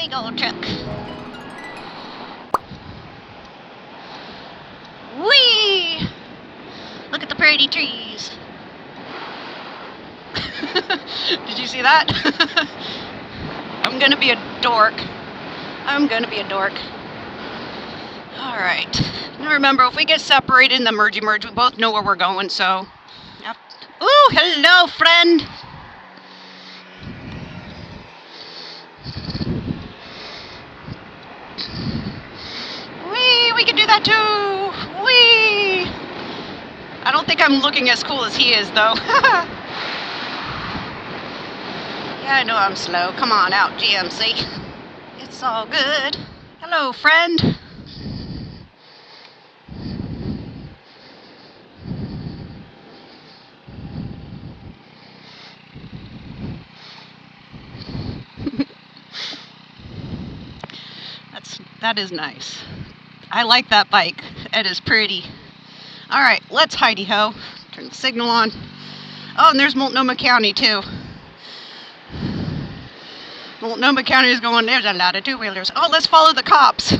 big old truck. Whee! Look at the pretty trees. Did you see that? I'm gonna be a dork. I'm gonna be a dork. Alright. Now remember, if we get separated in the merge, we both know where we're going, so. Yep. Ooh, hello, friend! Whee! We can do that too! Whee! I don't think I'm looking as cool as he is, though. Yeah, I know I'm slow. Come on out, GMC. It's all good. Hello, friend. That is nice. I like that bike. It is pretty. All right, let's hidey-ho. Turn the signal on. Oh, and there's Multnomah County, too. Multnomah County is going, there's a lot of two-wheelers. Oh, let's follow the cops.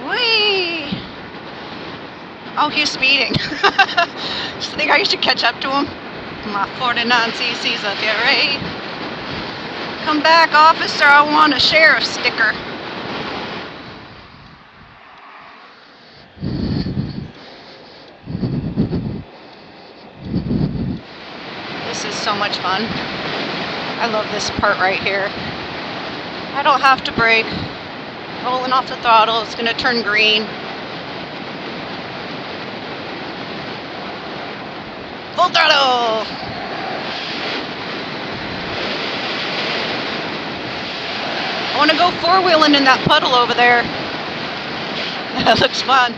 Whee! Oh, he's speeding. So I think I should catch up to him. My 49cc's a Fury. Come back, officer. I want a sheriff sticker. This is so much fun. I love this part right here. I don't have to brake. Rolling off the throttle. It's going to turn green. Full throttle! I want to go four-wheeling in that puddle over there. That looks fun.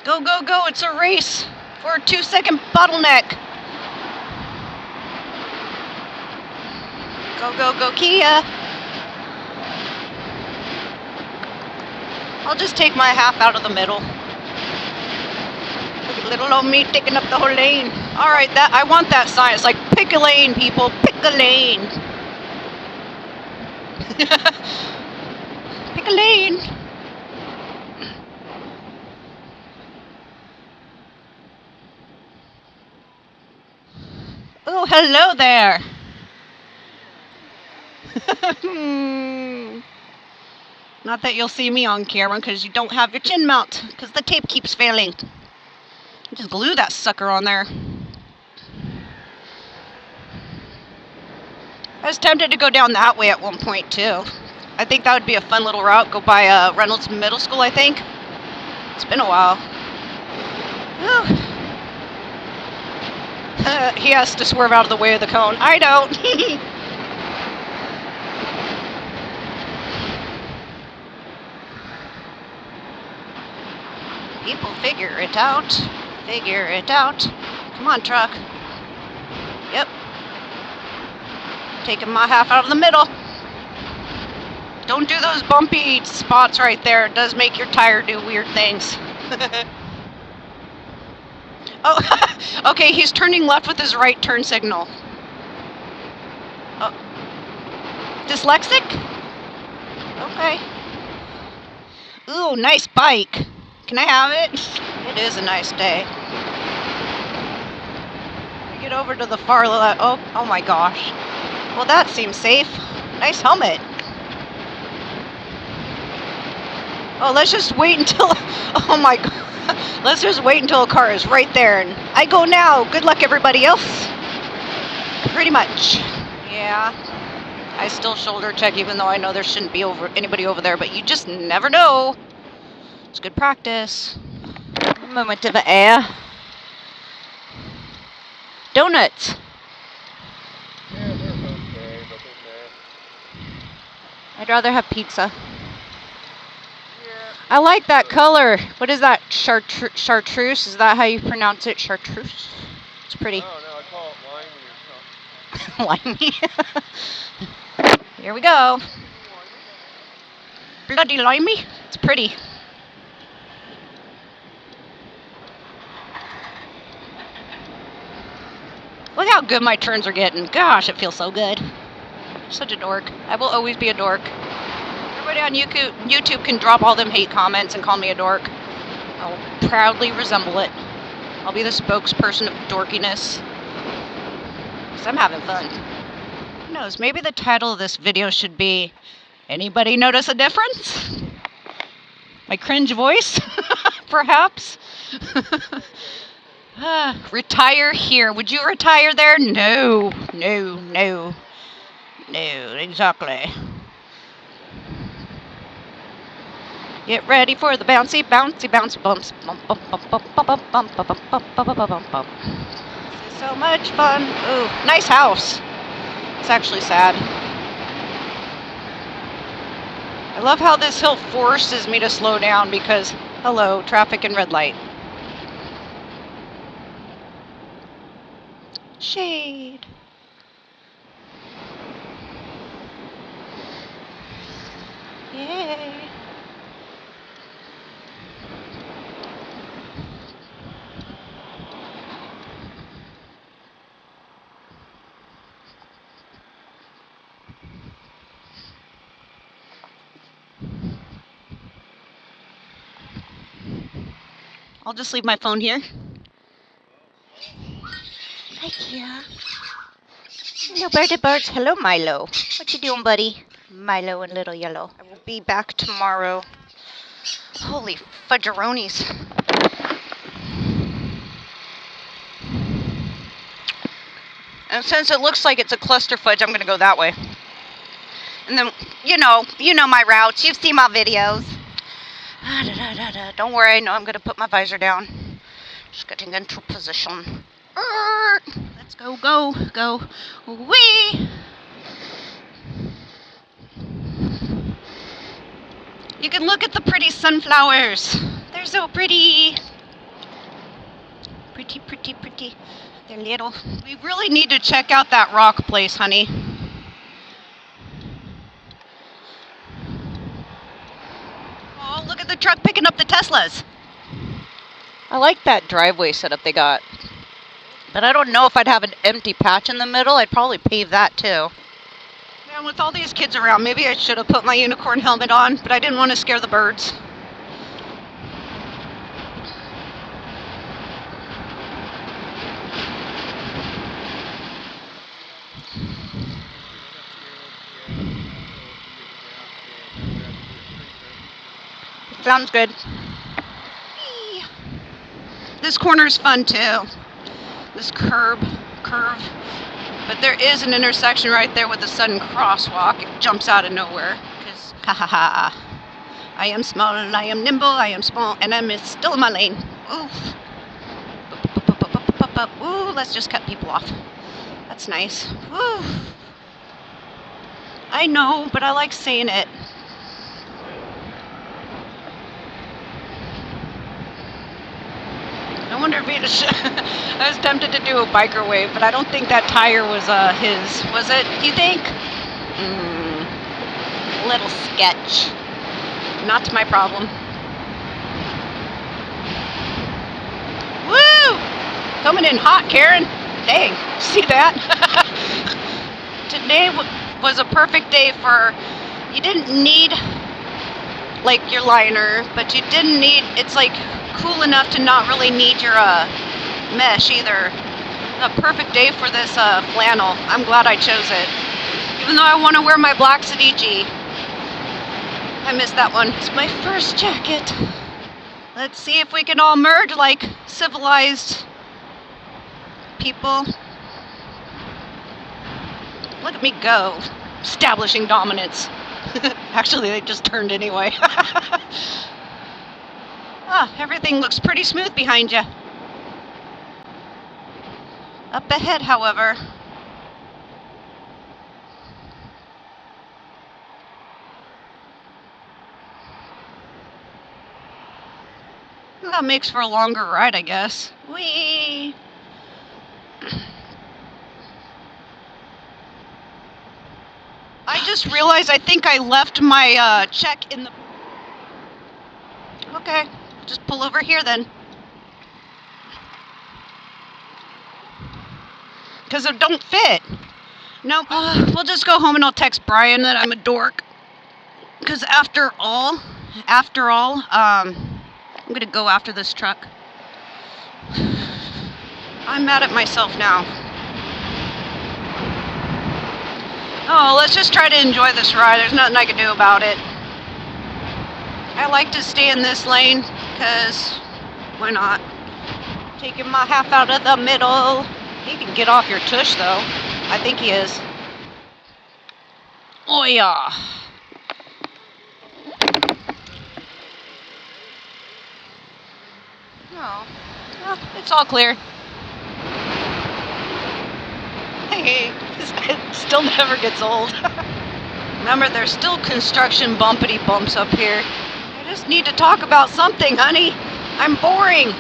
Go, go, go. It's a race for a 2-second bottleneck. Go, go, go, Kia. I'll just take my half out of the middle. Look at little old me taking up the whole lane. Alright, that I want that sign. It's like, pick a lane, people. Pick a lane. Pick a lane. Oh, hello there. Not that you'll see me on camera because you don't have your chin mount because the tape keeps failing. Just glue that sucker on there. I was tempted to go down that way at one point too. I think that would be a fun little route. Go by Reynolds Middle School, I think. It's been a while. He has to swerve out of the way of the cone. I don't. People figure it out. Figure it out. Come on, truck. Yep. Taking my half out of the middle. Don't do those bumpy spots right there. It does make your tire do weird things. Oh, okay, he's turning left with his right turn signal. Oh. Dyslexic? Okay. Ooh, nice bike. Can I have it? It is a nice day. Get over to the far left. Oh my gosh. Well, that seems safe. Nice helmet. Oh, let's just wait until... Oh my god. Let's just wait until a car is right there. And I go now. Good luck, everybody else. Pretty much. Yeah. I still shoulder check even though I know there shouldn't be anybody over there. But you just never know. It's good practice. Moment of air. Donuts. Yeah, they're okay, but they're I'd rather have pizza. Yeah. I like that color. What is that? Chartreuse? Is that how you pronounce it? Chartreuse? It's pretty. Oh, no, I call it limey or something. Limey. Here we go. bloody limey. It's pretty. Look how good my turns are getting. Gosh, it feels so good. Such a dork. I will always be a dork. Everybody on YouTube can drop all them hate comments and call me a dork. I will proudly resemble it. I'll be the spokesperson of dorkiness. Because I'm having fun. Who knows, maybe the title of this video should be, anybody notice a difference? My cringe voice, perhaps? Retire here. Would you retire there? No, no, no. No, exactly. Get ready for the bouncy, bouncy, bounce, bumps, bump, bump, bump, bump, bump, bump, bump, bump, bump, bump, bump, bump, bump. This is so much fun. Ooh, nice house. It's actually sad. I love how this hill forces me to slow down because, hello, traffic and red light. Shade. Yay. I'll just leave my phone here. Thank you. Hello, birdie birds. Hello, Milo. What you doing, buddy? Milo and Little Yellow. I will be back tomorrow. Holy fudgeronis. And since it looks like it's a cluster fudge, I'm going to go that way. And then, you know my routes. You've seen my videos. Don't worry, I know I'm going to put my visor down. Just getting into position. Let's go, go, go. Wee! You can look at the pretty sunflowers. They're so pretty. Pretty, pretty, pretty. They're little. We really need to check out that rock place, honey. Oh, look at the truck picking up the Teslas. I like that driveway setup they got. But I don't know if I'd have an empty patch in the middle. I'd probably pave that too. Man, with all these kids around, maybe I should have put my unicorn helmet on, but I didn't want to scare the birds. Sounds good. Whee! This corner's fun too. This curve. But there is an intersection right there with a sudden crosswalk. It jumps out of nowhere. Because, ha ha ha. I am small, I am nimble, I am small, and I'm still in my lane. Oof. Ooh, let's just cut people off. That's nice. Woo. I know, but I like saying it. I wonder if he just I was tempted to do a biker wave, but I don't think that tire was his. Was it, do you think? Little sketch. Not my problem. Woo! Coming in hot, Karen. Dang, see that? Today was a perfect day for, you didn't need like your liner, but you didn't need, it's like cool enough to not really need your mesh either. A perfect day for this flannel. I'm glad I chose it. Even though I want to wear my black Sadichi. I missed that one. It's my first jacket. Let's see if we can all merge like civilized people. Look at me go. Establishing dominance. Actually, they just turned anyway. Everything looks pretty smooth behind you. Up ahead, however. That makes for a longer ride, I guess. Whee! I just realized I think I left my check in the... Okay, just pull over here then. Because it don't fit. Nope. We'll just go home and I'll text Brian that I'm a dork. Because after all, I'm going to go after this truck. I'm mad at myself now. Oh, let's just try to enjoy this ride. There's nothing I can do about it. I like to stay in this lane because why not? Taking my half out of the middle. He can get off your tush though. I think he is. Oh yeah. Oh, well, it's all clear. Hey, it still never gets old. Remember, there's still construction bumpity bumps up here. I just need to talk about something, honey. I'm boring.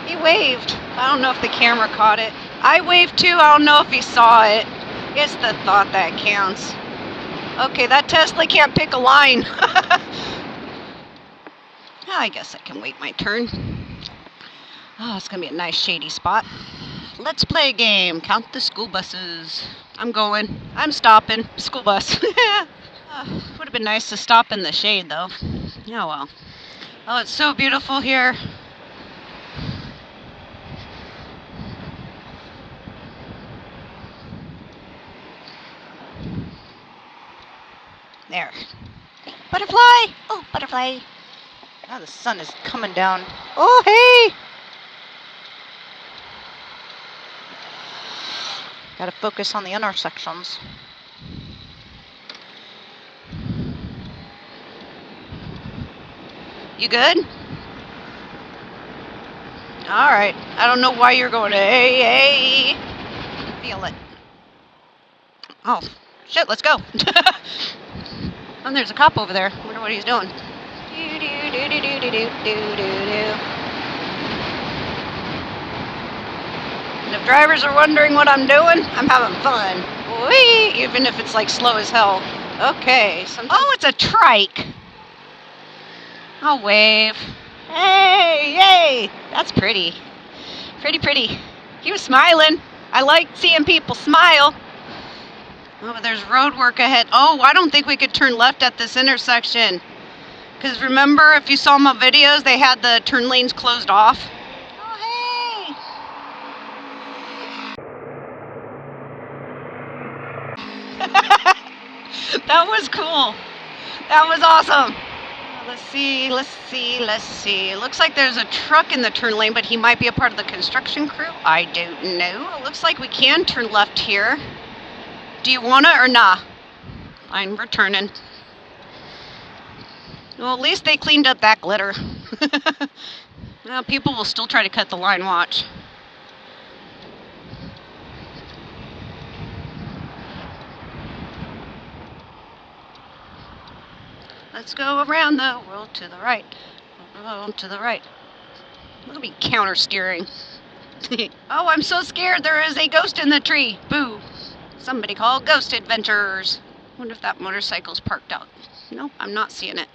He waved. I don't know if the camera caught it. I waved too. I don't know if he saw it. It's the thought that counts. Okay, that Tesla can't pick a line. I guess I can wait my turn. Oh, it's going to be a nice shady spot. Let's play a game. Count the school buses. I'm going. I'm stopping. School bus. Would have been nice to stop in the shade, though. Oh, well. Oh, it's so beautiful here. There. Butterfly! Oh, butterfly. Oh, the sun is coming down. Oh, hey! Gotta focus on the intersections. You good? Alright. I don't know why you're going to hey, hey. Feel it. Oh, shit, let's go. Oh, there's a cop over there. I wonder what he's doing. And if drivers are wondering what I'm doing, I'm having fun. Whee! Even if it's like slow as hell. Okay. Oh, it's a trike. I'll wave. Hey, yay! That's pretty. Pretty, pretty. He was smiling. I like seeing people smile. Oh, but there's road work ahead. Oh, I don't think we could turn left at this intersection. Because remember, if you saw my videos, they had the turn lanes closed off. Oh, hey! That was cool. That was awesome. Let's see. It looks like there's a truck in the turn lane, but he might be a part of the construction crew. I don't know. It looks like we can turn left here. Do you wanna or nah? Fine, we're turning. Well, at least they cleaned up that glitter. Well, people will still try to cut the line, watch. Let's go around the world to the right. Oh, to the right. Look at me counter steering. Oh, I'm so scared. There is a ghost in the tree. Boo. Somebody call Ghost Adventures. Wonder if that motorcycle's parked out. Nope, I'm not seeing it.